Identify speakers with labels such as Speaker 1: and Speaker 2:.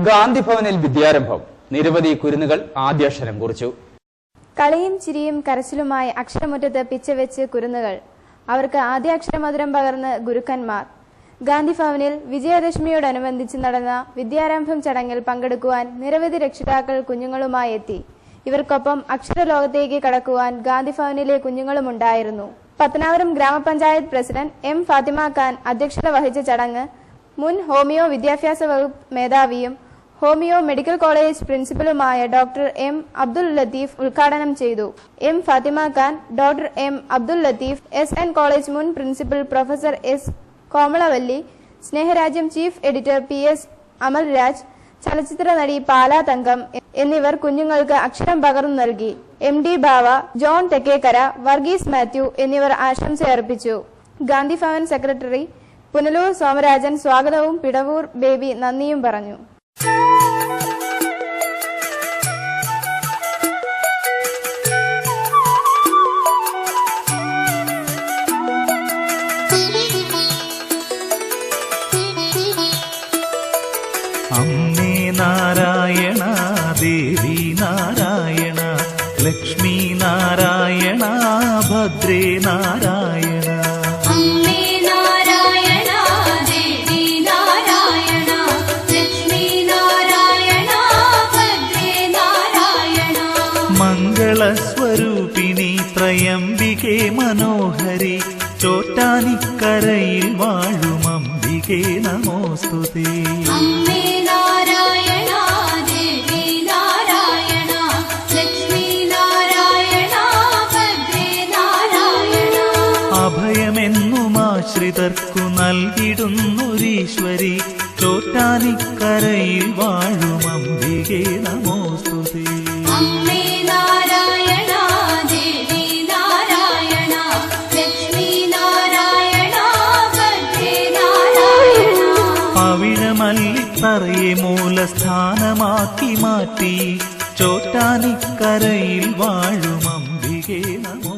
Speaker 1: ഗാന്ധിഭവനിൽ വിദ്യാരംഭം. നിരവധി കുരുന്നുകൾ ആദ്യാക്ഷരം കുറിച്ചു.
Speaker 2: കളിയും ചിരിയും കരച്ചിലുമായി അക്ഷരമുറ്റത്ത് പിച്ചവെച്ച് കുരുന്നുകൾ. അവർക്ക് ആദ്യാക്ഷരമധുരം പകർന്ന് ഗുരുക്കന്മാർ. ഗാന്ധിഭവനിൽ വിജയദശമിയോടനുബന്ധിച്ച് നടന്ന വിദ്യാരംഭം ചടങ്ങിൽ പങ്കെടുക്കുവാൻ നിരവധി രക്ഷിതാക്കൾ കുഞ്ഞുങ്ങളുമായി എത്തി. ഇവർക്കൊപ്പം അക്ഷരലോകത്തേക്ക് കടക്കുവാൻ ഗാന്ധിഭവനിലെ കുഞ്ഞുങ്ങളുമുണ്ടായിരുന്നു. പത്തനാപുരം ഗ്രാമപഞ്ചായത്ത് പ്രസിഡന്റ് എം ഫാത്തിമ ഖാൻ അധ്യക്ഷത വഹിച്ച ചടങ്ങ് മുൻ ഹോമിയോ വിദ്യാഭ്യാസ വകുപ്പ് മേധാവിയും ഹോമിയോ മെഡിക്കൽ കോളേജ് പ്രിൻസിപ്പലുമായ ഡോക്ടർ എം അബ്ദുൽ ലത്തീഫ് ഉദ്ഘാടനം ചെയ്തു. M Fathima Khan, doctor M Abdul Latheef, SN college മുൻ principal professor S Komalavalli, Sneharajyam chief editor PS Amalraj, ചലച്ചിത്ര നടി പാലാ തങ്കം എന്നിവർ കുഞ്ഞുങ്ങൾക്ക് അക്ഷരം പകർന്നു നൽകി. MD ബാവ, ജോൺ തെക്കേക്കര, വർഗീസ് മാത്യു എന്നിവർ ആശംസയർപ്പിച്ചു. ഗാന്ധിഭവൻ സെക്രട്ടറി പുനലൂർ സോമരാജൻ സ്വാഗതവും പിടവൂർ ബേബി നന്ദിയും പറഞ്ഞു.
Speaker 3: അമ്മേ നാരായണ, ദേവി നാരായണ, ലക്ഷ്മി നാരായണ, ഭദ്രേ നാരായണ.
Speaker 4: അമ്മേ നാരായണ, ദേവി നാരായണ, ലക്ഷ്മി നാരായണ, ഭദ്രേ നാരായണ.
Speaker 3: മംഗളസ്വരൂപിണി ത്രയംബികേ മനോഹരി, ചോറ്റാനിക്കരയിൽ വാഴും അംബികേ നമോസ്തുതേ.
Speaker 4: അമ്മേ നാരായണ, ദേവി നാരായണ, ലക്ഷ്മി നാരായണ, ഭദ്രേ നാരായണ.
Speaker 3: അഭയമെന്നുമാശ്രിതർക്കു നൽകിടുന്നൊരീശ്വരി, ചോറ്റാനിക്കരയിൽ വാഴും അംബികേ നമോസ്തുതേ.
Speaker 4: അമ്മേ നാരായണ, ദേവി നാരായണ, ലക്ഷ്മി നാരായണ, ഭദ്രേ നാരായണ.
Speaker 3: പവിഴമല്ലിത്തറയെ മൂലസ്ഥാനമാക്കി മാറ്റി, ചോറ്റാനിക്കരയിൽ വാഴും അംബികേ നമോ.